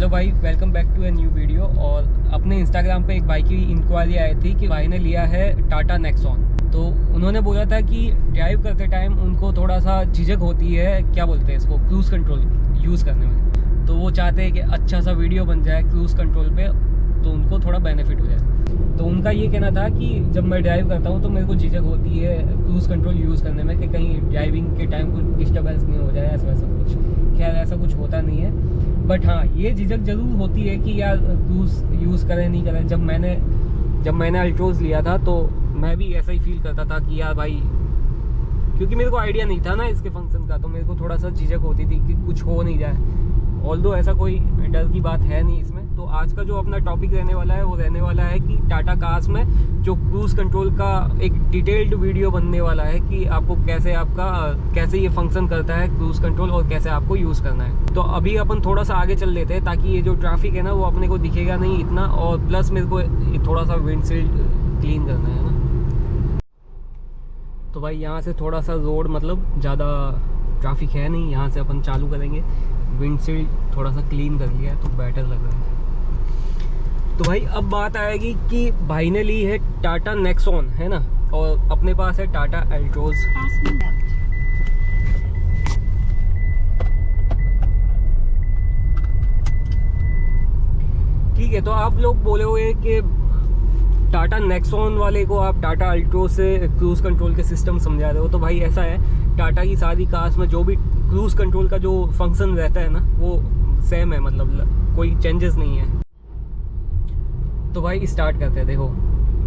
Hello भाई, welcome back to a new video. और अपने इंस्टाग्राम पे एक भाई की इंक्वायरी आई थी कि भाई ने लिया है टाटा नेक्सॉन। तो उन्होंने बोला था कि ड्राइव करते टाइम उनको थोड़ा सा झिझक होती है, क्या बोलते हैं इसको, क्रूज़ कंट्रोल यूज़ करने में। तो वो चाहते हैं कि अच्छा सा वीडियो बन जाए क्रूज़ कंट्रोल पे, तो उनको थोड़ा बेनिफिट हो जाए। तो उनका ये कहना था कि जब मैं ड्राइव करता हूँ तो मेरे को झिझक होती है क्रूज़ कंट्रोल यूज़ करने में कि कहीं ड्राइविंग के टाइम कुछ डिस्टर्बेंस नहीं हो जाए, ऐसा वैसा कुछ। खैर ऐसा कुछ होता नहीं है, बट हाँ ये झिझक ज़रूर होती है कि यार क्रूज़ यूज़ करें नहीं करें। जब मैंने अल्ट्रोज़ लिया था तो मैं भी ऐसा ही फील करता था कि यार भाई, क्योंकि मेरे को आइडिया नहीं था ना इसके फंक्शन का, तो मेरे को थोड़ा सा झिझक होती थी कि कुछ हो नहीं जाए। ऑल्दो ऐसा कोई डर की बात है नहीं इसमें। तो आज का जो अपना टॉपिक रहने वाला है वो रहने वाला है कि टाटा कार्स में जो क्रूज़ कंट्रोल का एक डिटेल्ड वीडियो बनने वाला है कि आपको कैसे ये फंक्शन करता है क्रूज़ कंट्रोल और कैसे आपको यूज़ करना है। तो अभी अपन थोड़ा सा आगे चल लेते हैं ताकि ये जो ट्रैफिक है ना वो अपने को दिखेगा नहीं इतना, और प्लस मेरे को थोड़ा सा विंडशील्ड क्लीन करना है ना। तो भाई यहाँ से थोड़ा सा रोड मतलब ज़्यादा ट्रैफिक है नहीं, यहाँ से अपन चालू करेंगे। विंडशील्ड थोड़ा सा क्लीन कर लिया है तो बेटर लग रहा है। तो भाई अब बात आएगी कि भाई ने ली है टाटा नेक्सॉन, है ना, और अपने पास है टाटा अल्ट्रोज। ठीक है, तो आप लोग बोले हुए कि टाटा नेक्सॉन वाले को आप टाटा अल्ट्रोज से क्रूज़ कंट्रोल के सिस्टम समझा रहे हो। तो भाई ऐसा है, टाटा की सारी कार्स में जो भी क्रूज़ कंट्रोल का जो फंक्शन रहता है ना वो सेम है, मतलब कोई चेंजेस नहीं है। तो भाई स्टार्ट करते हैं। देखो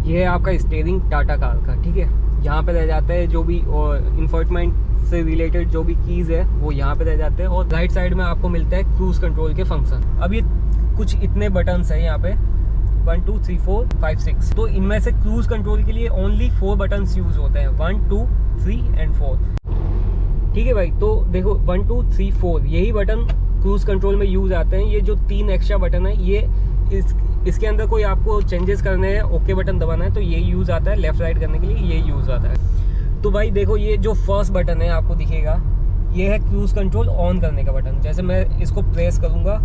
ये है आपका स्टीयरिंग टाटा कार का, ठीक है। यहाँ पे रह जाता है जो भी इंफोटेनमेंट से रिलेटेड जो भी कीज़ है वो यहाँ पे रह जाते हैं, और राइट साइड में आपको मिलता है क्रूज़ कंट्रोल के फंक्शन। अब ये कुछ इतने बटन्स हैं यहाँ पे, 1 2 3 4 5 6। तो इनमें से क्रूज़ कंट्रोल के लिए ओनली 4 बटन्स यूज़ होते हैं, 1 2 3 एंड 4। ठीक है भाई, तो देखो 1 2 3 4 यही बटन क्रूज़ कंट्रोल में यूज़ आते हैं। ये जो 3 एक्स्ट्रा बटन है ये इसके अंदर कोई आपको चेंजेस करने हैं, ओके बटन दबाना है तो ये यूज़ आता है। लेफ़्ट राइट करने के लिए ये यूज़ आता है। तो भाई देखो ये जो फर्स्ट बटन है आपको दिखेगा, ये है क्रूज़ कंट्रोल ऑन करने का बटन। जैसे मैं इसको प्रेस करूँगा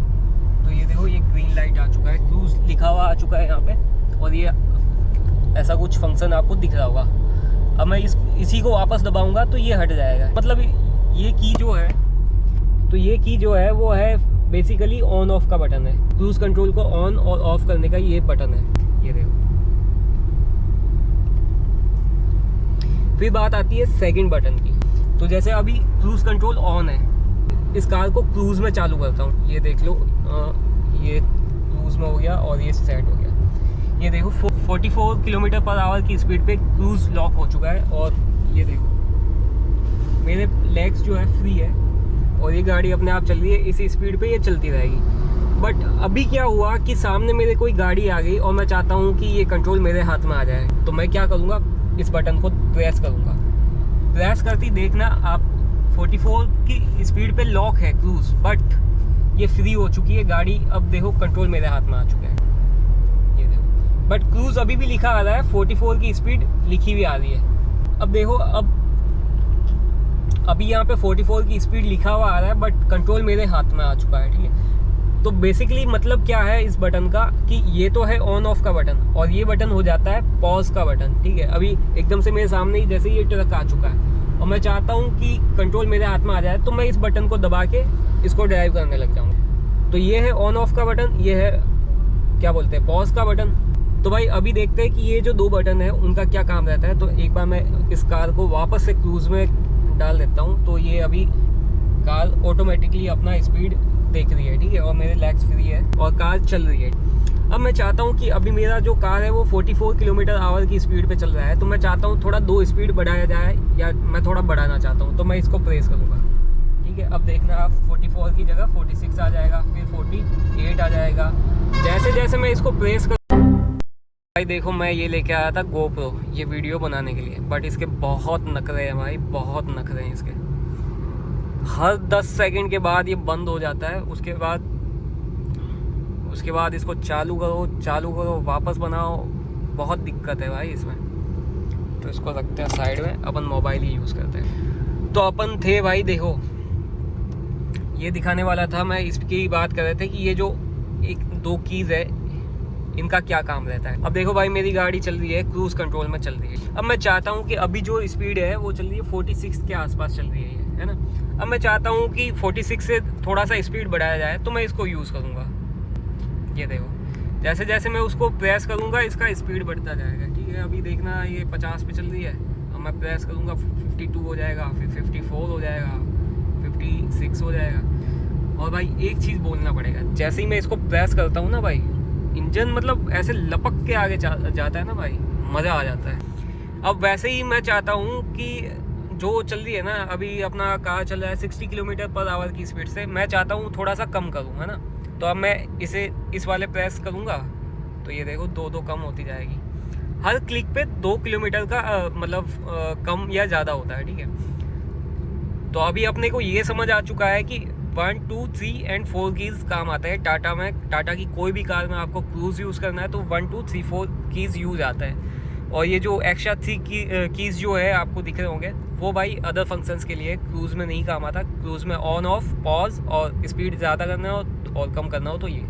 तो ये देखो ये ग्रीन लाइट आ चुका है, क्रूज़ लिखा हुआ आ चुका है यहाँ पे, और ये ऐसा कुछ फंक्शन आपको दिख रहा होगा। अब मैं इसी को वापस दबाऊँगा तो ये हट जाएगा। मतलब ये की जो है वो है बेसिकली ऑन ऑफ का बटन है। क्रूज़ कंट्रोल को ऑन और ऑफ करने का ये बटन है, ये देखो। फिर बात आती है सेकंड बटन की। तो जैसे अभी क्रूज़ कंट्रोल ऑन है, इस कार को क्रूज़ में चालू करता हूँ, ये देख लो, ये क्रूज़ में हो गया और ये सेट हो गया। ये देखो 44 किलोमीटर पर आवर की स्पीड पे क्रूज़ लॉक हो चुका है, और ये देखो मेरे लेग्स जो है फ्री है और ये गाड़ी अपने आप चल रही है। इसी स्पीड पे ये चलती रहेगी। बट अभी क्या हुआ कि सामने मेरे कोई गाड़ी आ गई और मैं चाहता हूँ कि ये कंट्रोल मेरे हाथ में आ जाए, तो मैं क्या करूँगा, इस बटन को प्रेस करूँगा। प्रेस करती देखना आप 44 की स्पीड पे लॉक है क्रूज़, बट ये फ्री हो चुकी है गाड़ी। अब देखो कंट्रोल मेरे हाथ में आ चुका है, ये देखो। बट क्रूज़ अभी भी लिखा आ रहा है, 44 की स्पीड लिखी हुई आ रही है। अब देखो अभी यहाँ पे 44 की स्पीड लिखा हुआ आ रहा है, बट कंट्रोल मेरे हाथ में आ चुका है, ठीक है। तो बेसिकली मतलब क्या है इस बटन का कि ये तो है ऑन ऑफ का बटन, और ये बटन हो जाता है पॉज का बटन, ठीक है। अभी एकदम से मेरे सामने ही जैसे ये ट्रक आ चुका है और मैं चाहता हूँ कि कंट्रोल मेरे हाथ में आ जाए, तो मैं इस बटन को दबा के इसको ड्राइव करने लग जाऊँगा। तो ये है ऑन ऑफ का बटन, ये है क्या बोलते हैं पॉज का बटन। तो भाई अभी देखते हैं कि ये जो 2 बटन है उनका क्या काम रहता है। तो एक बार मैं इस कार को वापस से क्रूज़ में डाल देता हूँ, तो ये अभी कार ऑटोमेटिकली अपना स्पीड देख रही है, ठीक है, और मेरे लेग्स फ्री है और कार चल रही है। अब मैं चाहता हूँ कि अभी मेरा जो कार है वो 44 किलोमीटर आवर की स्पीड पे चल रहा है, तो मैं चाहता हूँ थोड़ा 2 स्पीड बढ़ाया जाए, या मैं थोड़ा बढ़ाना चाहता हूँ, तो मैं इसको प्रेस करूँगा। ठीक है, अब देखना आप 44 की जगह 46 आ जाएगा, फिर 48 आ जाएगा। जैसे जैसे मैं इसको प्रेस भाई देखो मैं ये लेके आया था GoPro ये वीडियो बनाने के लिए, बट इसके बहुत नखरे हैं भाई, बहुत नखरे हैं इसके। हर 10 सेकंड के बाद ये बंद हो जाता है, उसके बाद इसको चालू करो वापस बनाओ, बहुत दिक्कत है भाई इसमें। तो इसको रखते हैं साइड में, अपन मोबाइल ही यूज़ करते हैं। तो अपन थे भाई, देखो ये दिखाने वाला था, मैं इसकी बात कर रहे थे कि ये जो एक दो कीज़ है, इनका क्या काम रहता है। अब देखो भाई मेरी गाड़ी चल रही है क्रूज कंट्रोल में चल रही है। अब मैं चाहता हूँ कि अभी जो स्पीड है वो चल रही है 46 के आसपास चल रही है ना। अब मैं चाहता हूँ कि 46 से थोड़ा सा स्पीड बढ़ाया जाए, तो मैं इसको यूज़ करूँगा। ये देखो जैसे जैसे मैं उसको प्रेस करूँगा इसका स्पीड बढ़ता जाएगा। ठीक है, अभी देखना ये 50 पे चल रही है, अब मैं प्रेस करूँगा 52 हो जाएगा, फिर 54 हो जाएगा, 56 हो जाएगा। और भाई एक चीज़ बोलना पड़ेगा, जैसे ही मैं इसको प्रेस करता हूँ ना भाई, इंजन मतलब ऐसे लपक के आगे जाता है ना भाई, मज़ा आ जाता है। अब वैसे ही मैं चाहता हूँ कि जो चल रही है ना, अभी अपना कार चल रहा है 60 किलोमीटर पर आवर की स्पीड से, मैं चाहता हूँ थोड़ा सा कम करूँ, है ना। तो अब मैं इसे इस वाले प्रेस करूँगा तो ये देखो 2 कम होती जाएगी। हर क्लिक पे 2 किलोमीटर का मतलब कम या ज़्यादा होता है। ठीक है, तो अभी अपने को ये समझ आ चुका है कि 1, 2, 3 एंड 4 कीज़ काम आता है टाटा में। टाटा की कोई भी कार में आपको क्रूज़ यूज़ करना है तो 1, 2, 3, 4 कीज़ यूज़ आता है। और ये जो एक्स्ट्रा 3 कीज़ जो है आपको दिख रहे होंगे, वो भाई अदर फंक्शंस के लिए, क्रूज़ में नहीं काम आता। क्रूज़ में ऑन ऑफ, पॉज और स्पीड ज़्यादा करना हो और कम करना हो तो ये।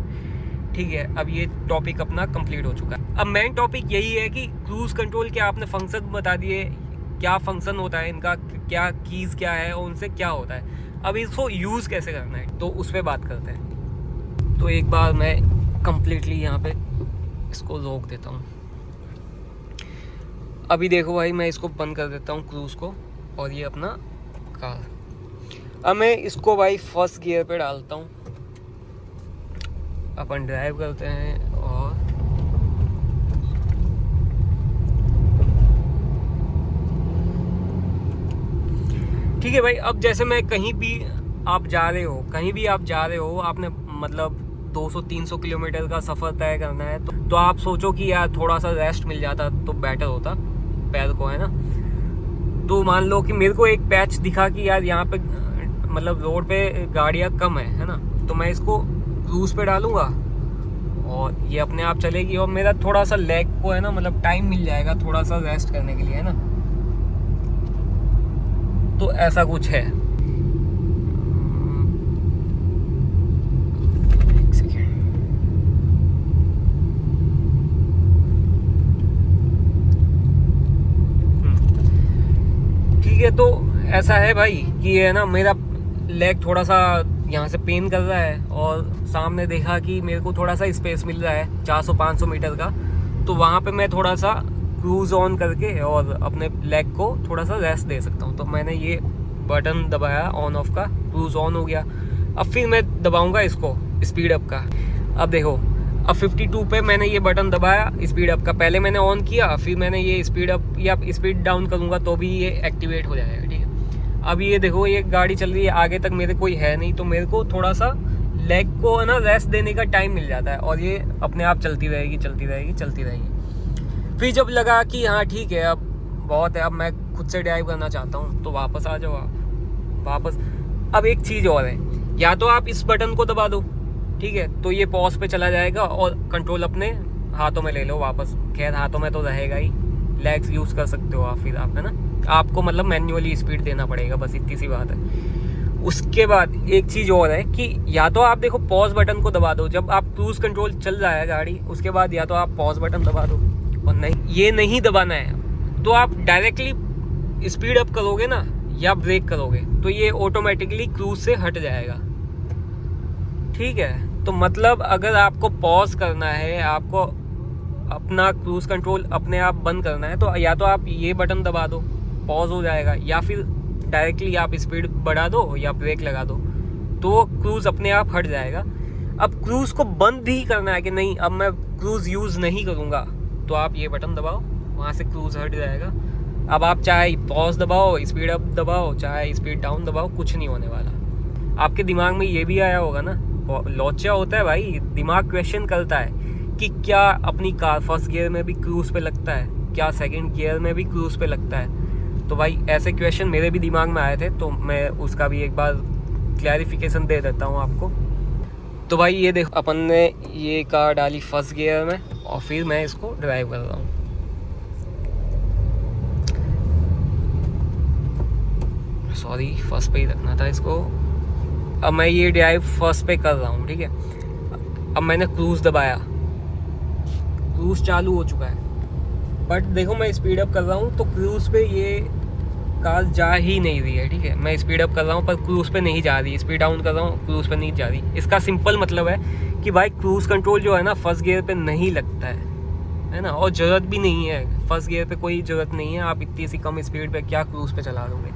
ठीक है, अब ये टॉपिक अपना कंप्लीट हो चुका है। अब मेन टॉपिक यही है कि क्रूज़ कंट्रोल के आपने फंक्शन बता दिए, क्या फंक्शन होता है इनका, क्या कीज़ क्या है और उनसे क्या होता है। अब इसको यूज़ कैसे करना है तो उस पर बात करते हैं। तो एक बार मैं कंप्लीटली यहाँ पे इसको रोक देता हूँ। अभी देखो भाई मैं इसको बंद कर देता हूँ क्रूज़ को, और ये अपना कार। अब मैं इसको भाई फर्स्ट गियर पे डालता हूँ, अपन ड्राइव करते हैं। और ठीक है भाई, अब जैसे मैं कहीं भी आप जा रहे हो, आपने मतलब 200-300 किलोमीटर का सफ़र तय करना है, तो आप सोचो कि यार थोड़ा सा रेस्ट मिल जाता तो बेटर होता पैर को, है ना। तो मान लो कि मेरे को एक पैच दिखा कि यार यहाँ पे मतलब रोड पे गाड़ियाँ कम है ना, तो मैं इसको क्रूज़ पे डालूँगा और ये अपने आप चलेगी, और मेरा थोड़ा सा लेग को है ना मतलब टाइम मिल जाएगा थोड़ा सा रेस्ट करने के लिए, है ना। तो ऐसा कुछ है। एक सेकेंड, ठीक है। तो ऐसा है भाई कि ये है ना मेरा लेग थोड़ा सा यहाँ से पेन कर रहा है, और सामने देखा कि मेरे को थोड़ा सा स्पेस मिल रहा है 400-500 मीटर का, तो वहाँ पे मैं थोड़ा सा क्रूज़ ऑन करके और अपने लेग को थोड़ा सा रेस्ट दे सकता हूँ। तो मैंने ये बटन दबाया ऑन ऑफ का, क्रूज़ ऑन हो गया। अब फिर मैं दबाऊंगा इसको स्पीड अप का। अब देखो अब 52 पे मैंने ये बटन दबाया स्पीड अप का, पहले मैंने ऑन किया, फिर मैंने ये स्पीड अप या स्पीड डाउन करूँगा तो भी ये एक्टिवेट हो जाएगा। ठीक है, अब ये देखो ये गाड़ी चल रही है, आगे तक मेरे कोई है नहीं, तो मेरे को थोड़ा सा लेग को है ना रेस्ट देने का टाइम मिल जाता है, और ये अपने आप चलती रहेगी। फिर जब लगा कि हाँ ठीक है अब बहुत है, अब मैं खुद से ड्राइव करना चाहता हूँ, तो वापस आ जाओ आप वापस। अब एक चीज़ और है, या तो आप इस बटन को दबा दो, ठीक है, तो ये पॉज पे चला जाएगा और कंट्रोल अपने हाथों में ले लो वापस। खैर हाथों में तो रहेगा ही, लेग्स यूज़ कर सकते हो आप, फिर आप है ना, आपको मतलब मैन्युअली स्पीड देना पड़ेगा, बस इतनी सी बात है। उसके बाद एक चीज़ और है कि या तो आप देखो पॉज बटन को दबा दो, जब आप क्रूज़ कंट्रोल चल रहा है गाड़ी, उसके बाद या तो आप पॉज बटन दबा दो, और नहीं ये नहीं दबाना है तो आप डायरेक्टली स्पीड अप करोगे ना या ब्रेक करोगे तो ये ऑटोमेटिकली क्रूज़ से हट जाएगा। ठीक है, तो मतलब अगर आपको पॉज करना है, आपको अपना क्रूज़ कंट्रोल अपने आप बंद करना है, तो या तो आप ये बटन दबा दो, पॉज हो जाएगा, या फिर डायरेक्टली आप स्पीड बढ़ा दो या ब्रेक लगा दो, तो क्रूज़ अपने आप हट जाएगा। अब क्रूज़ को बंद भी करना है कि नहीं अब मैं क्रूज़ यूज़ नहीं करूँगा, तो आप ये बटन दबाओ, वहाँ से क्रूज़ हट जाएगा। अब आप चाहे पॉज दबाओ, स्पीड अप दबाओ, चाहे स्पीड डाउन दबाओ, कुछ नहीं होने वाला। आपके दिमाग में ये भी आया होगा ना, लॉचा होता है भाई, दिमाग क्वेश्चन करता है कि क्या अपनी कार फर्स्ट गियर में भी क्रूज़ पे लगता है, क्या सेकंड गियर में भी क्रूज़ पे लगता है। तो भाई ऐसे क्वेश्चन मेरे भी दिमाग में आए थे, तो मैं उसका भी एक बार क्लैरिफिकेशन दे देता हूँ आपको। तो भाई ये देखो अपन ने ये कार डाली फर्स्ट गियर में, और फिर मैं इसको ड्राइव कर रहा हूँ। सॉरी, फर्स्ट पे ही रखना था इसको। अब मैं ये ड्राइव फर्स्ट पे कर रहा हूँ, ठीक है। अब मैंने क्रूज़ दबाया, क्रूज़ चालू हो चुका है, बट देखो मैं स्पीड अप कर रहा हूँ तो क्रूज़ पे ये कार जा ही नहीं रही है। ठीक है, मैं स्पीड अप कर रहा हूँ पर क्रूज़ पे नहीं जा रही, स्पीड डाउन कर रहा हूँ क्रूज़ पे नहीं जा रही। इसका सिंपल मतलब है कि भाई क्रूज़ कंट्रोल जो है ना फर्स्ट गियर पे नहीं लगता है ना, और ज़रूरत भी नहीं है, फर्स्ट गियर पे कोई ज़रूरत नहीं है। आप इतनी सी कम स्पीड पे क्या क्रूज़ पे चला दोगे।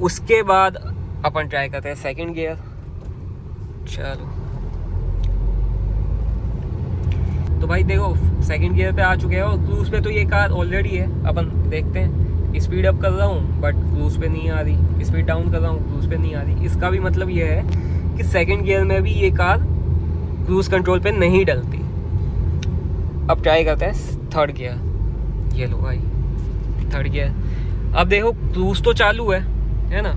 उसके बाद अपन ट्राई करते हैं सेकंड गियर। चलो तो भाई देखो सेकंड गियर पे आ चुके हैं और क्रूज़ पे तो ये कार ऑलरेडी है। अपन देखते हैं, स्पीड अप कर रहा हूँ बट क्रूज़ पे नहीं आ रही, स्पीड डाउन कर रहा हूँ क्रूज़ पे नहीं आ रही। इसका भी मतलब ये है कि सेकंड गियर में भी ये कार क्रूज़ कंट्रोल पे नहीं डलती। अब ट्राई करते हैं थर्ड गियर। ये लो भाई थर्ड गियर। अब देखो क्रूज़ तो चालू है ना।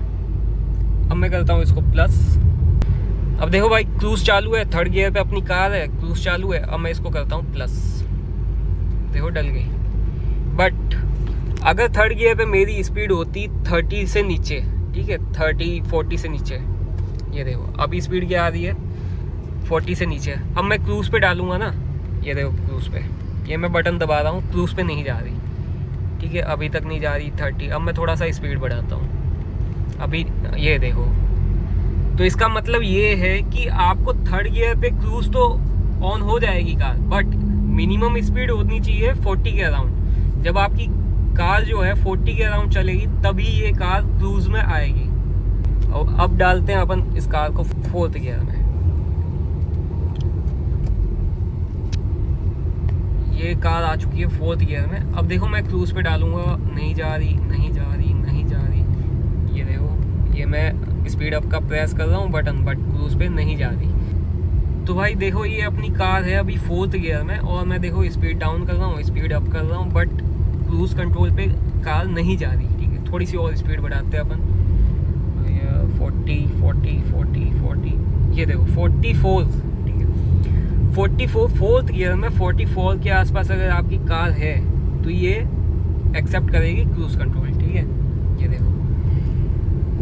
अब मैं करता हूँ इसको प्लस। अब देखो भाई क्रूज़ चालू है, थर्ड गियर पे अपनी कार है, क्रूज़ चालू है। अब मैं इसको करता हूँ प्लस, देखो डल गई। बट अगर थर्ड गियर पे मेरी स्पीड होती 30 से नीचे, ठीक है 30-40 से नीचे, ये देखो अभी स्पीड क्या आ रही है 40 से नीचे। अब मैं क्रूज़ पे डालूंगा ना, ये देखो क्रूज़ पे, ये मैं बटन दबा रहा हूँ, क्रूज़ पे नहीं जा रही। ठीक है, अभी तक नहीं जा रही 30। अब मैं थोड़ा सा स्पीड बढ़ाता हूँ, अभी ये देखो। तो इसका मतलब ये है कि आपको थर्ड गियर पे क्रूज़ तो ऑन हो जाएगी कार, बट मिनिमम स्पीड होनी चाहिए 40 के अराउंड। जब आपकी कार जो है 40 के अराउंड चलेगी तभी ये कार क्रूज़ में आएगी। और अब डालते हैं अपन इस कार को फोर्थ गियर में। ये कार आ चुकी है फोर्थ गियर में। अब देखो मैं क्रूज़ पे डालूंगा, नहीं जा रही, नहीं जा रही, नहीं जा रही। ये देखो, ये मैं स्पीड अप का प्रेस कर रहा हूँ बटन, बट क्रूज़ पे नहीं जा रही। तो भाई देखो ये अपनी कार है अभी फोर्थ गियर में, और मैं देखो स्पीड डाउन कर रहा हूँ, स्पीड अप कर रहा हूँ, बट क्रूज़ कंट्रोल पे कार नहीं जा रही। ठीक है, थोड़ी सी और स्पीड बढ़ाते हैं अपन, 40। ये देखो 44। ठीक है 44 फोर्थ गियर में 44 के आसपास अगर आपकी कार है तो ये एक्सेप्ट करेगी क्रूज़ कंट्रोल। ठीक है, ये देखो।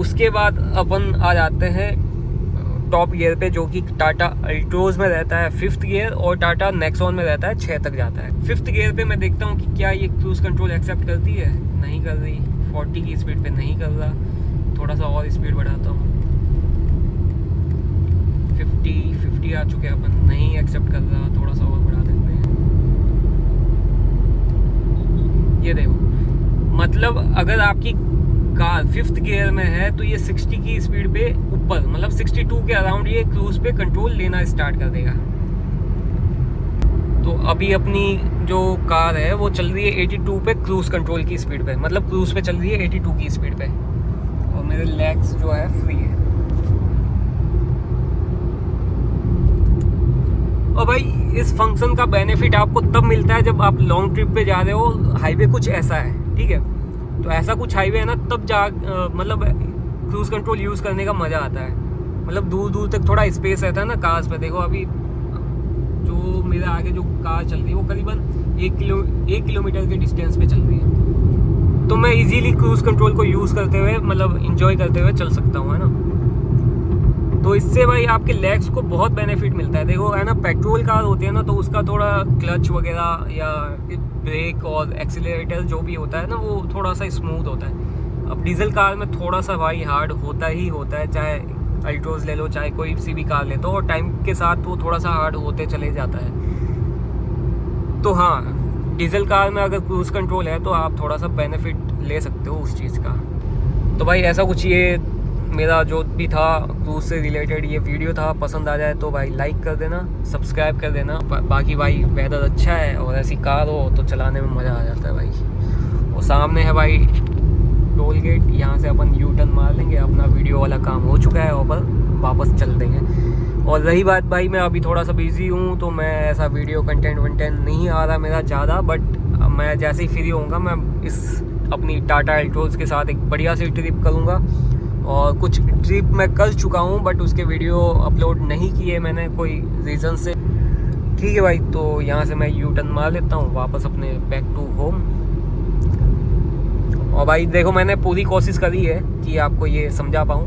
उसके बाद अपन आ जाते हैं टॉप गियर पे, जो कि टाटा अल्ट्रोज में रहता है 5th गियर, और टाटा नेक्सॉन में रहता है 6 तक जाता है। 5th गियर पे मैं देखता हूँ कि क्या ये क्रूज़ कंट्रोल एक्सेप्ट करती है, नहीं कर रही। 40 की स्पीड पे नहीं कर रहा, थोड़ा सा और स्पीड बढ़ाता हूँ। 50 आ चुके हैं अपन, नहीं एक्सेप्ट कर रहा, थोड़ा सा और बढ़ा देते हैं। ये देखो, मतलब अगर आपकी कार 5th गियर में है तो ये 60 की स्पीड पे ऊपर, मतलब 62 के अराउंड ये क्रूज़ पे कंट्रोल लेना स्टार्ट कर देगा। तो अभी अपनी जो कार है वो चल रही है 82 पे क्रूज़ कंट्रोल की स्पीड पे, मतलब क्रूज़ पे चल रही है 82 की स्पीड पे, और मेरे लेग्स जो है फ्री है। और भाई इस फंक्शन का बेनिफिट आपको तब मिलता है जब आप लॉन्ग ट्रिप पे जा रहे हो, हाईवे कुछ ऐसा है। ठीक है, तो ऐसा कुछ हाईवे है ना, तब मतलब क्रूज़ कंट्रोल यूज़ करने का मज़ा आता है। मतलब दूर दूर तक थोड़ा स्पेस रहता है ना कार्स पे। देखो अभी जो मेरे आगे जो कार चल रही है वो करीबन 1 किलोमीटर के डिस्टेंस पे चल रही है, तो मैं इजीली क्रूज़ कंट्रोल को यूज़ करते हुए, मतलब इंजॉय करते हुए चल सकता हूँ, है ना। तो इससे भाई आपके लेग्स को बहुत बेनिफिट मिलता है। देखो है ना, पेट्रोल कार होती है ना, तो उसका थोड़ा क्लच वगैरह या ब्रेक और एक्सीलरेटर जो भी होता है ना, वो थोड़ा सा स्मूथ होता है। अब डीजल कार में थोड़ा सा भाई हार्ड होता ही होता है, चाहे अल्ट्रोज ले लो, चाहे कोई सी भी कार ले, तो और टाइम के साथ वो थोड़ा सा हार्ड होते चले जाता है। तो हाँ, डीजल कार में अगर क्रूज़ कंट्रोल है तो आप थोड़ा सा बेनिफिट ले सकते हो उस चीज़ का। तो भाई ऐसा कुछ ये मेरा जो भी था क्रूज़ से रिलेटेड ये वीडियो था। पसंद आ जाए तो भाई लाइक कर देना, सब्सक्राइब कर देना। बाकी भाई वेदर अच्छा है और ऐसी कार हो तो चलाने में मज़ा आ जाता है भाई। और सामने है भाई टोल गेट, यहाँ से अपन यू टर्न मार लेंगे, अपना वीडियो वाला काम हो चुका है, और वापस चल देंगे। और रही बात भाई, मैं अभी थोड़ा सा बिज़ी हूँ तो मैं ऐसा वीडियो कंटेंट नहीं आ रहा मेरा ज़्यादा, बट मैं जैसे ही फ्री होऊंगा मैं इस अपनी टाटा अल्ट्रोज के साथ एक बढ़िया सी ट्रिप करूँगा। और कुछ ट्रिप मैं कर चुका हूँ बट उसके वीडियो अपलोड नहीं किए मैंने कोई रीज़न से। ठीक है भाई, तो यहाँ से मैं यू टर्न मार लेता हूँ वापस अपने बैक टू होम। और भाई देखो मैंने पूरी कोशिश करी है कि आपको ये समझा पाऊँ।